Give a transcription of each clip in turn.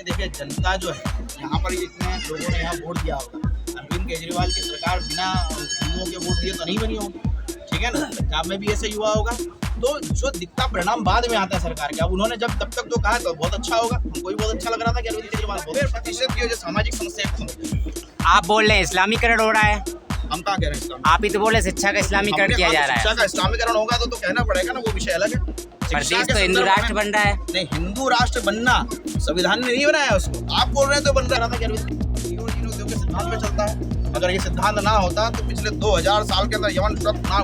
देखिए जनता जो है यहाँ पर इतने लोगों ने यहाँ वोट दिया होगा। अरविंद केजरीवाल की सरकार बिना हिंदुओं के वोट दिए तो नहीं बनी होगी, ठीक है ना। पंजाब में भी ऐसे हुआ होगा। तो जो दिखता परिणाम बाद में आता है सरकार के। अब उन्होंने जब तब तक तो कहा तो बहुत अच्छा होगा, हमको भी बहुत अच्छा लग रहा था कि अरविंद केजरीवाल बहुत प्रतिशत की जो सामाजिक समस्या। आप बोल रहे हैं इस्लामीकरण हो रहा है, हम कहाँ कह रहे हैं? आप ही तो बोले शिक्षा का इस्लामीकरण किया जा रहा है। शिक्षा का इस्लामीकरण होगा तो कहना पड़ेगा ना, वो विषय अलग है। प्रदेश तो हिंदू राष्ट्र बन रहा है। नहीं, हिंदू राष्ट्र बनना संविधान ने नहीं बनाया उसको। आप बोल रहे हैं तो बन रहा था कि अरविंद के सिद्धांत पे चलता है। अगर ये सिद्धांत ना होता तो पिछले 2000 साल के अंदर यवन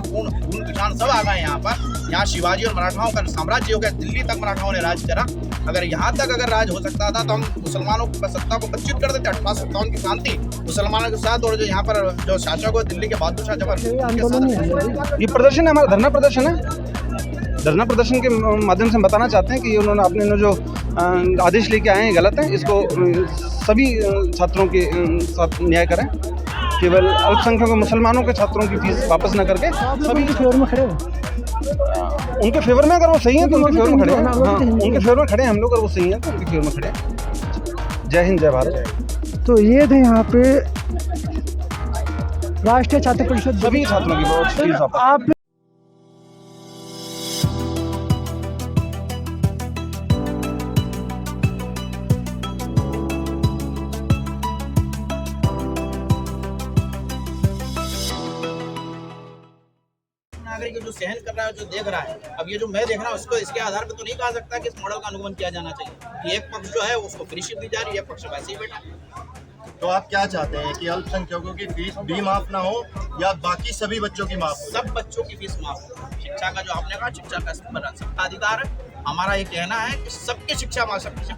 खून किसान सब आ गए यहाँ पर। यहाँ शिवाजी और मराठाओं का साम्राज्य हो गया, दिल्ली तक मराठाओं ने राज करा। अगर यहाँ तक अगर राज हो सकता था तो हम मुसलमानों की सत्ता को वंचित कर देते। 1857 की क्रांति मुसलमानों के साथ, और जो यहाँ पर जो शासक हो दिल्ली के बहादुर शाह जफर। ये प्रदर्शन है, हमारा धरना प्रदर्शन है। धरना प्रदर्शन के माध्यम से हम बताना चाहते हैं कि उन्होंने अपने जो आदेश लेके आए हैं गलत है। इसको सभी छात्रों के साथ न्याय करें। केवल अल्पसंख्यक मुसलमानों के छात्रों की फीस वापस न करके सभी के फेवर में खड़े हो। उनके फेवर में अगर वो सही है तो उनके फेवर में खड़े हैं। हाँ, उनके फेवर में खड़े हैं हम लोग। अगर वो सही है तो उनके फेवर में खड़े हैं। जय हिंद, जय भारत। तो ये थे यहाँ पे राष्ट्रीय छात्र परिषद सभी छात्रों की फीस वापस। आप नागरिक जो सहन कर रहा है, जो देख रहा है। अब ये जो मैं देख रहा हूँ उसको इसके आधार पर तो नहीं कहा सकता कि इस मॉडल का अनुगमन किया जाना चाहिए कि एक पक्ष जो है उसको फ्री शिप दी जा रही है, एक पक्ष वैसे ही बैठा है। तो आप क्या चाहते हैं कि अल्पसंख्यकों की फीस भी माफ ना हो या बाकी सभी बच्चों की माफ हो? सब बच्चों की फीस माफ हो। शिक्षा का जो आपने कहा, शिक्षा का सबका अधिकार है। हमारा ये कहना है कि सबकी शिक्षा माफ, सबकी शिक्षा।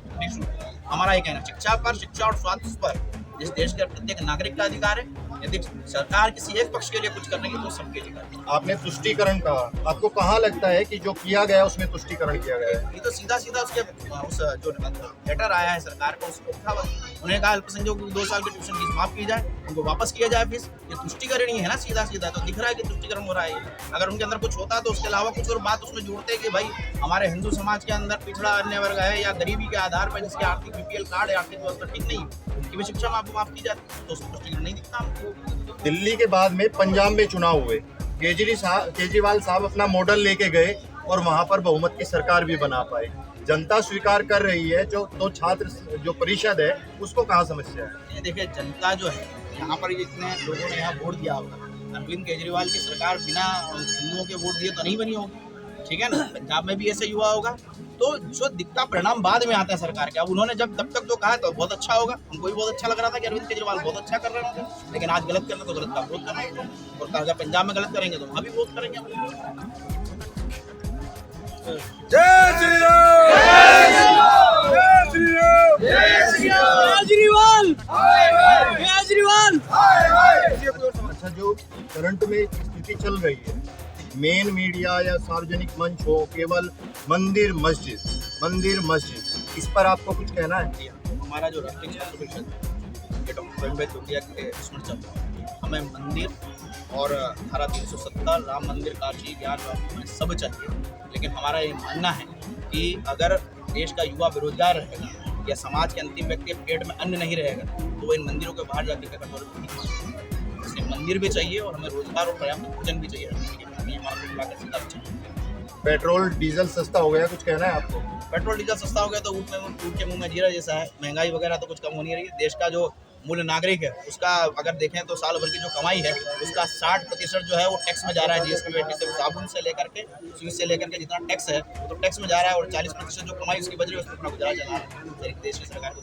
हमारा ये कहना है शिक्षा पर, शिक्षा और स्वास्थ्य पर जिस देश के प्रत्येक नागरिक का अधिकार है। यदि सरकार किसी एक पक्ष के लिए कुछ करने की तो सबके लिए। आपने तुष्टीकरण कहा, आपको कहाँ लगता है कि जो किया गया उसमें तुष्टीकरण किया गया है? ये तो सीधा सीधा उसके उस जो लेटर आया है सरकार को उसको उठा। उन्हें कहा अल्पसंख्यकों को 2 साल की ट्यूशन फीस माफ की जाए, उनको वापस किया जाए फीस। ये तुष्टीकरण ही है ना, सीधा सीधा। तो दिख रहा है कि तुष्टीकरण हो रहा है। अगर उनके अंदर कुछ होता तो उसके अलावा कुछ और बात उसमें जोड़ते कि भाई हमारे हिंदू समाज के अंदर पिछड़ा अन्य वर्ग है या गरीबी के आधार पर जिसके आर्थिक BPL कार्ड है, आर्थिक व्यवस्था ठीक नहीं, उनकी भी शिक्षा माफ की जाती तो उसको तुष्टीकरण नहीं दिखता हमको। दिल्ली के बाद में पंजाब में चुनाव हुए, केजरीवाल साहब अपना मॉडल लेके गए और वहां पर बहुमत की सरकार भी बना पाए। जनता स्वीकार कर रही है, जो तो छात्र जो परिषद है उसको कहाँ समस्या है? देखिए जनता जो है यहाँ पर इतने लोगों ने यहाँ वोट दिया होगा। अरविंद केजरीवाल की सरकार बिना हिंदुओं के वोट दिए तो नहीं बनी होगी, ठीक है ना। पंजाब में भी ऐसे हुआ होगा। तो जो दिखता परिणाम बाद में आता है सरकार के। अब उन्होंने जब तब तक तो कहा तो बहुत अच्छा होगा, हमको भी बहुत अच्छा लग रहा था कि अरविंद केजरीवाल बहुत अच्छा कर रहे हैं। लेकिन आज गलत करना तो गलत का विरोध करना है, और अगर पंजाब में गलत करेंगे तो हम भी विरोध करेंगे। जय श्री राम, जय श्री राम, जय श्री राम, केजरीवाल, केजरीवाल। अच्छा, जो करंट में स्थिति चल रही है, मेन मीडिया या सार्वजनिक मंच हो, केवल मंदिर मस्जिद, इस पर आपको कुछ कहना है? हमारा जो राष्ट्रीय छात्र परिषद डॉक्टर अम्बेडकर के स्मरण चल रहा है, हमें मंदिर और धारा 370 राम मंदिर, काशी, ज्ञान सब चाहिए। लेकिन हमारा ये मानना है कि अगर देश का युवा बेरोजगार रहेगा या समाज के अंतिम व्यक्ति के पेट में अन्न नहीं रहेगा तो वो इन मंदिरों के बाहर जाकर क्या कटोरे। इसलिए मंदिर भी चाहिए और हमें रोजगार और पर्याप्त भोजन भी चाहिए। पेट्रोल डीजल सस्ता हो गया, कुछ कहना है आपको? पेट्रोल डीजल सस्ता हो गया तो ऊँट के मुंह में जीरा जैसा है। महंगाई वगैरह तो कुछ कम हो नहीं रही है। देश का जो मूल नागरिक है उसका अगर देखें तो साल भर की जो कमाई है उसका 60% जो है वो टैक्स में जा रहा है। GST वेटी से, साबुन से लेकर के, स्विच से लेकर के जितना टैक्स है वो तो टैक्स में जा रहा है, और 40% जो कमाई उसकी बच रही है उसमें अपना गुजारा चला रहा है। देश की सरकार को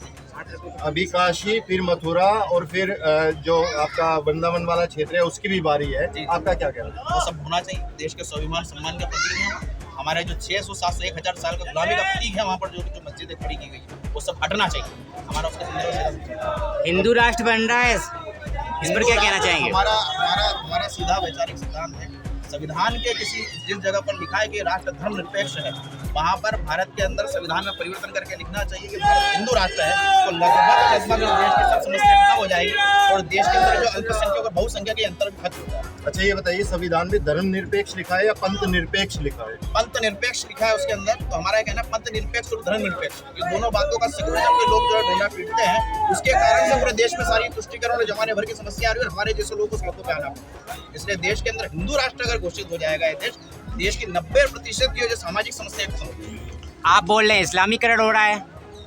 अभी काशी, फिर मथुरा और फिर जो आपका वृंदावन वाला क्षेत्र है उसकी भी बारी है। आपका क्या कहना है? वो सब होना चाहिए। देश के स्वाभिमान सम्मान का प्रतीक है। हमारे जो 600, 700, 1000 साल का गुलामी का प्रतीक है, वहाँ पर जो मस्जिदें खड़ी की गई वो सब हटना चाहिए। हमारा उसका हिंदू राष्ट्र बन रहा है, इस पर क्या कहना चाहेंगे? हमारा सीधा वैचारिक सिद्धांत है। संविधान के किसी जिस जगह पर लिखा है कि राष्ट्र धर्मनिरपेक्ष है, वहाँ पर भारत के अंदर संविधान में परिवर्तन करके लिखना चाहिए कि भारत हिंदू राष्ट्र है, तो लगभग देश की सब समस्या खत्म हो जाएगी और देश के अंदर जो अल्पसंख्यक और बहुसंख्यक के अंतर भी खत्म हो जाएगा। अच्छा ये बताइए, संविधान में धर्मनिरपेक्ष लिखा है या पंथ निरपेक्ष लिखा है? पंथ निरपेक्ष लिखा है उसके अंदर। तो हमारा कहना है पंथ निरपेक्ष और धर्म निरपेक्ष, ये दोनों बातों का सेकुलरिज्म के लोग जो है डोंडा पीटते हैं, उसके कारण से पूरे देश में सारी तुष्टिकरण और जमाने भर की समस्या आ रही है और हमारे जैसे लोगों को सड़कों पे आना पड़ता है। इसलिए देश के अंदर हिंदू राष्ट्र अगर घोषित हो जाएगा ये देश की 90% की जो सामाजिक समस्या खत्म होगी। आप बोल रहे हैं इस्लामीकरण हो रहा है,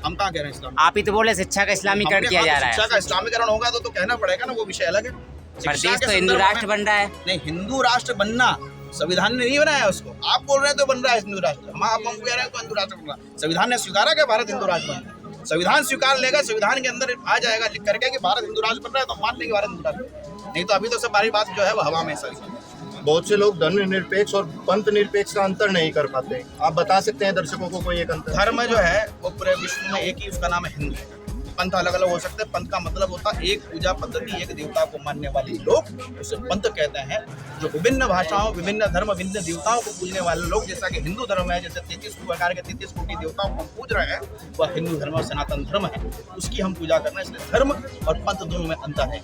हम कहाँ कह रहे हैं इस्लाम? आप ही तो बोल रहे हैं शिक्षा का इस्लामीकरण किया जा रहा शिक्षा है। का इस्लामीकरण होगा तो कहना पड़ेगा ना, वो विषय अलग है। पर देश तो हिंदू राष्ट्र बन रहा है। नहीं, हिंदू राष्ट्र बनना संविधान ने नहीं बनाया उसको। आप बोल रहे हैं तो बन रहा है हिंदू राष्ट्र, हम कह रहे हैं तो हिंदू राष्ट्र बन रहा है। संविधान ने स्वीकारा कि भारत हिंदू राष्ट्र बन रहा है। संविधान स्वीकार लेगा, संविधान के अंदर आ जाएगा लिख करके कि भारत हिंदू राष्ट्र बन रहा है, तो मान लेंगे भारत हिंदू राष्ट्र। नहीं तो अभी तो सब सारी बात जो है वो हवा में सारी। बहुत से लोग धर्मनिरपेक्ष और पंथ निरपेक्ष का अंतर नहीं कर पाते। आप बता सकते हैं दर्शकों को कोई एक अंतर? धर्म जो है वो पूरे विश्व में एक ही, उसका नाम है हिंदू। पंथ अलग अलग हो सकते हैं। पंथ का मतलब होता है एक पूजा पद्धति, एक देवता को मानने वाले लोग, उसे पंथ कहते हैं। जो विभिन्न भाषाओं, विभिन्न धर्म, विभिन्न देवताओं को पूजने वाले लोग, जैसा कि हिंदू धर्म है, जैसे 33 प्रकार के 33 कोटि देवताओं को हम पूज रहे हैं, वह हिंदू धर्म और सनातन धर्म है, उसकी हम पूजा करना है। इसलिए धर्म और पंथ दोनों में अंतर है।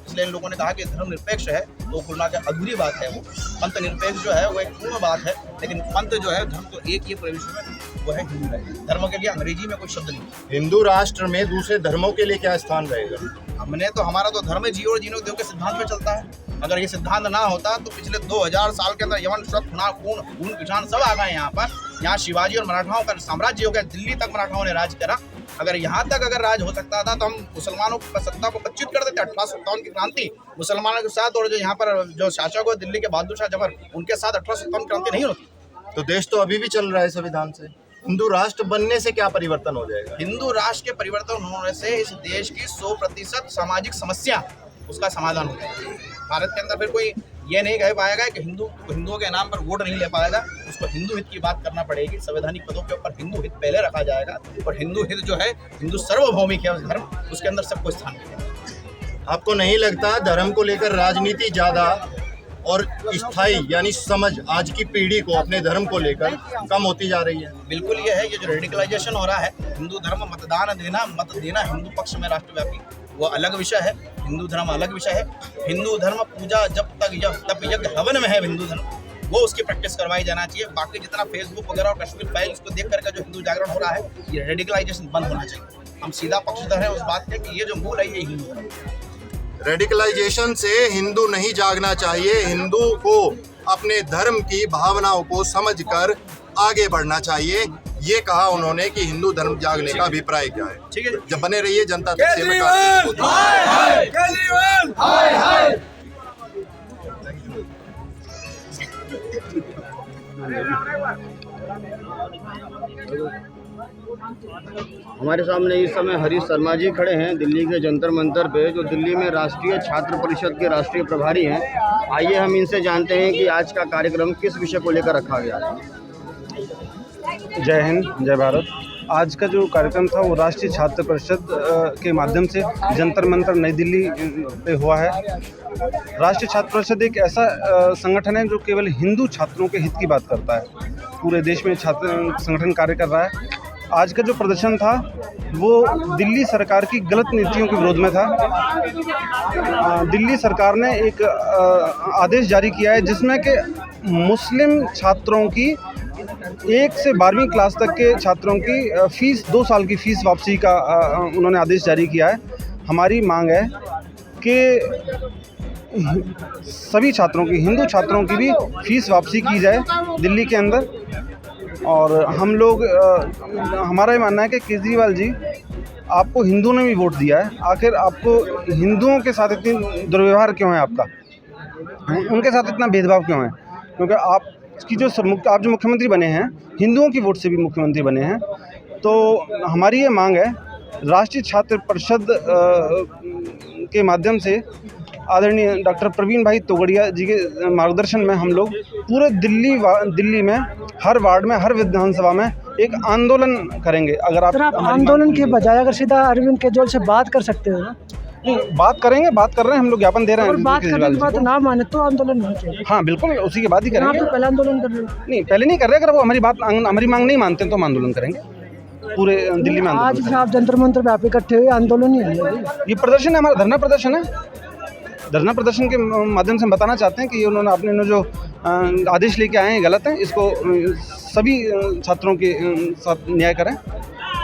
इसलिए इन लोगों ने कहा कि धर्म निरपेक्ष है, तो खुलना के अधूरी बात है वो। पंथ निरपेक्ष जो है वो एक पूर्ण बात है, लेकिन पंथ जो है धर्म तो एक ही प्रवेश में, वो है हिंदू है। धर्म के लिए अंग्रेजी में कोई शब्द नहीं। हिंदू राष्ट्र में दूसरे धर्मों के लिए क्या स्थान रहेगा? हमारा तो धर्म जियो और जीनो देव के सिद्धांत पे चलता है। अगर ये सिद्धांत ना होता तो पिछले 2000 साल के अंदर यवन, शक, खून किसान सब आ गए यहाँ पर। यहाँ शिवाजी और मराठाओं का साम्राज्य हो गया, दिल्ली तक मराठाओं ने राज करा। अगर यहाँ तक अगर राज हो सकता था तो हम मुसलमानों की सत्ता को पच्युत कर देते। 1857 की क्रांति मुसलमानों के साथ, और जो यहाँ पर जो शासक हो दिल्ली के बहादुर शाह जफर, उनके साथ 1857 क्रांति नहीं होती। तो देश तो अभी भी चल रहा है संविधान से। हिंदू राष्ट्र बनने से क्या परिवर्तन हो जाएगा? हिंदू राष्ट्र के परिवर्तन होने से इस देश की 100% सामाजिक समस्या उसका समाधान हो जाएगा। भारत के अंदर फिर कोई ये नहीं कह पाएगा कि हिंदुओं के नाम पर वोट नहीं ले पाएगा। उसको हिंदू हित की बात करना पड़ेगी। संवैधानिक पदों के ऊपर हिंदू हित पहले रखा जाएगा, और हिंदू हित जो है, हिंदू सार्वभौमिक है, उस धर्म उसके अंदर सबको स्थान मिलेगा। आपको नहीं लगता धर्म को लेकर राजनीति ज्यादा और स्थायी यानी समझ आज की पीढ़ी को अपने धर्म को लेकर कम होती जा रही है? बिल्कुल ये है, ये जो रेडिकलाइजेशन हो रहा है। हिंदू धर्म मत देना हिंदू पक्ष में राष्ट्रव्यापी, वो अलग विषय है। हिंदू धर्म अलग विषय है। हिंदू धर्म पूजा जब तक तब यज्ञ हवन में है हिंदू धर्म, वो उसकी प्रैक्टिस करवाई जाना चाहिए। बाकी जितना फेसबुक वगैरह और कश्मीर फाइल्स को देख करके जो हिंदू जागरण हो रहा है, ये रेडिकलाइजेशन बंद होना चाहिए। हम सीधा पक्षधर हैं उस बात के कि ये जो मूल है ये हिंदू है। रेडिकलाइजेशन से हिंदू नहीं जागना चाहिए। हिंदू को अपने धर्म की भावनाओं को समझकर आगे बढ़ना चाहिए। ये कहा उन्होंने कि हिंदू धर्म जागने का अभिप्राय क्या है। ठीक है, जब बने रहिए जनता तक सेवा हमारे सामने इस समय हरीश शर्मा जी खड़े हैं दिल्ली के जंतर मंतर पे, जो दिल्ली में राष्ट्रीय छात्र परिषद के राष्ट्रीय प्रभारी हैं। आइए हम इनसे जानते हैं कि आज का कार्यक्रम किस विषय को लेकर रखा गया है। जय हिंद, जय भारत। आज का जो कार्यक्रम था वो राष्ट्रीय छात्र परिषद के माध्यम से जंतर मंतर नई दिल्ली पे हुआ है। राष्ट्रीय छात्र परिषद एक ऐसा संगठन है जो केवल हिंदू छात्रों के हित की बात करता है। पूरे देश में छात्र संगठन कार्य कर रहा है। आज का जो प्रदर्शन था वो दिल्ली सरकार की गलत नीतियों के विरोध में था। दिल्ली सरकार ने एक आदेश जारी किया है जिसमें कि मुस्लिम छात्रों की 1 से 12वीं क्लास तक के छात्रों की फ़ीस 2 साल की फ़ीस वापसी का उन्होंने आदेश जारी किया है। हमारी मांग है कि सभी छात्रों की, हिंदू छात्रों की भी फ़ीस वापसी की जाए दिल्ली के अंदर। और हम लोग हमारा ये मानना है कि केजरीवाल जी, आपको हिंदुओं ने भी वोट दिया है, आखिर आपको हिंदुओं के साथ इतनी दुर्व्यवहार क्यों है आपका, उनके साथ इतना भेदभाव क्यों है? क्योंकि आप जो मुख्यमंत्री बने हैं हिंदुओं की वोट से भी मुख्यमंत्री बने हैं। तो हमारी ये मांग है, राष्ट्रीय छात्र परिषद के माध्यम से आदरणीय डॉक्टर प्रवीण भाई तोगड़िया जी के मार्गदर्शन में हम लोग पूरे दिल्ली में हर वार्ड में, हर विधानसभा में एक आंदोलन करेंगे। अगर आप आंदोलन के बजाय अगर सीधा अरविंद केजरीवाल से बात कर सकते हो ना, नहीं, बात करेंगे, बात कर रहे हैं, हम लोग ज्ञापन दे रहे हैं और बात करने केजरीवाल के जी बाद को। ना माने तो आंदोलन नहीं चाहिए। हाँ बिल्कुल, उसी के बाद ही यहाँ करेंगे। पे पहले आंदोलन कर रहे हो। नहीं, पहले नहीं कर रहे, अगर वो हमारी मांग नहीं मानते हैं तो हम आंदोलन करेंगे, पूरे दिल्ली में आज आंदोलन से आप जंतर मंतर पे आप इकट्ठे हुए, आंदोलन ही है ये। ये प्रदर्शन है, हमारा धरना प्रदर्शन है। धरना प्रदर्शन के माध्यम से हम बताना चाहते हैं कि उन्होंने अपने जो आदेश लेके आए हैं गलत है, इसको सभी छात्रों के साथ न्याय करें।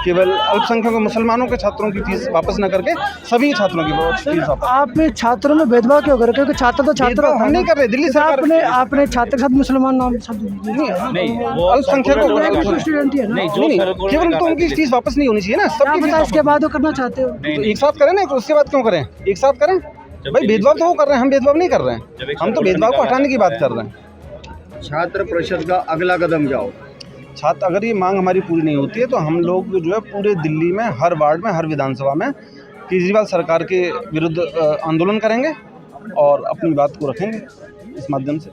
केवल अल्पसंख्यकों मुसलमानों के छात्रों की फीस वापस न करके सभी छात्रों की फीस वापस। आप छात्रों में भेदभाव क्यों कर रहे हो? क्योंकि छात्र तो छात्र भेदभाव होता हम है नहीं ना। कर रहे, दिल्ली जैसे सरकार आपने छात्र के साथ मुसलमान नाम शब्द नहीं, अल्पसंख्यकों वो एक तो स्टूडेंट ही है ना। नहीं, केवल तो उनकी फीस वापस नहीं होनी चाहिए ना, क्या सबकी पता फीस इसके बाद वो करना चाहते हो। तो एक साथ करें ना, उसके बाद क्यों करें? एक साथ करें भाई, भेदभाव तो वो कर रहे हैं, हम भेदभाव नहीं कर रहे हैं, हम तो भेदभाव को हटाने की बात कर रहे हैं। छात्र परिषद का अगला कदम क्या हो? छात्र अगर ये मांग हमारी पूरी नहीं होती है तो हम लोग जो है पूरे दिल्ली में हर वार्ड में, हर विधानसभा में केजरीवाल सरकार के विरुद्ध आंदोलन करेंगे और अपनी बात को रखेंगे इस माध्यम से।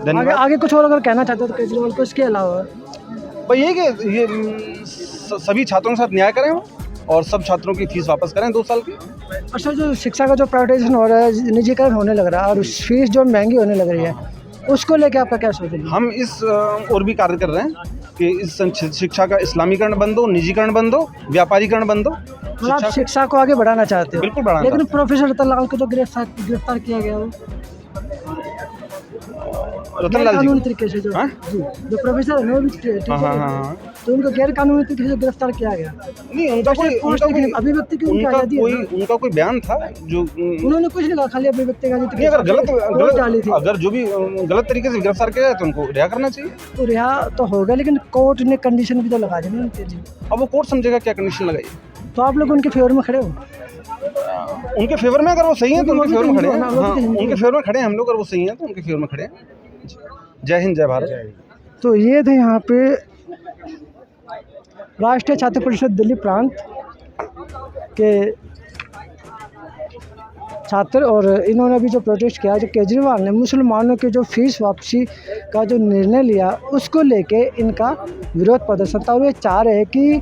धन्यवाद। आगे कुछ और अगर कहना चाहते हो तो केजरीवाल को, इसके अलावा भाई ये कि ये सभी छात्रों के साथ न्याय करें और सब छात्रों की फीस वापस करें 2 साल की। अच्छा, जो शिक्षा का जो प्राइवेटाइजेशन हो रहा है, निजीकरण होने लग रहा है और फीस जो महंगी होने लग रही है, उसको लेके आपका क्या सोच है? हम इस और भी कार्य कर रहे हैं कि इस शिक्षा का इस्लामीकरण बंद हो, निजीकरण बंद हो, व्यापारीकरण बंद हो। मतलब आप शिक्षा को आगे बढ़ाना चाहते हो? बिल्कुल बढ़ाना लेकिन प्रोफेसर रतनलाल को जो गिरफ्तार किया गया वो रतनलाल जी कानूनी तरीके से, जो हाँ? जी, जो प्रोफेसर है वो भी टीचर हाँ हाँ है, हाँ, तो उनको गैर कानूनी तरीके से गिरफ्तार किया गया। नहीं उनका कोई अभिव्यक्ति की उनकी आज़ादी है ना। उनका कोई बयान था जो उन्होंने कुछ नहीं कहा, खाली अभिव्यक्ति का नहीं, अगर डाली थी। अगर जो भी गलत तरीके से गिरफ्तार किया जाए तो उनको रिहा करना चाहिए। तो रिहा तो होगा, लेकिन कोर्ट ने कंडीशन भी तो लगा दी ना उनके लिए। अब वो कोर्ट समझेगा क्या कंडीशन लगाई। तो आप लोग उनके फेवर में खड़े हो? उनके फेवर में अगर वो सही है तो उनके फेवर में खड़े हैं। वो भी तो हाँ, हिंदू उनके फेवर में खड़े हैं हम लोग, और वो सही है तो उनके फेवर में खड़े हैं। जय हिंद, जय भारत। तो ये थे यहाँ पे राष्ट्रीय छात्र परिषद दिल्ली प्रांत के छात्र, और इन्होंने अभी जो प्रोटेस्ट किया, जो केजरीवाल ने मुसलमानों के जो फीस वापसी का जो निर्णय लिया उसको लेके इनका विरोध प्रदर्शन था। और वे चाह रहे हैं कि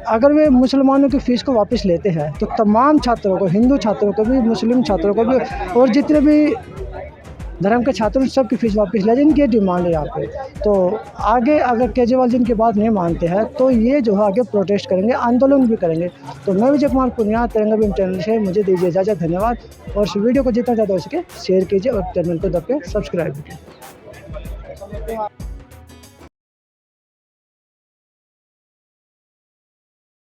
अगर वे मुसलमानों की फ़ीस को वापस लेते हैं तो तमाम छात्रों को, हिंदू छात्रों को भी, मुस्लिम छात्रों को भी, और जितने भी धर्म के छात्रों सब की फ़ीस वापस ले, जिनकी डिमांड है यहाँ पे। तो आगे अगर केजरीवाल जी इनकी बात नहीं मानते हैं तो ये जो है आगे प्रोटेस्ट करेंगे, आंदोलन भी करेंगे। तो मैं विजय कुमार पुनिया, तिरंगा भीम चैनल से मुझे दीजिए इजाज़त। धन्यवाद, और इस वीडियो को जितना ज़्यादा हो सके शेयर कीजिए और चैनल को दबा के सब्सक्राइब कीजिए।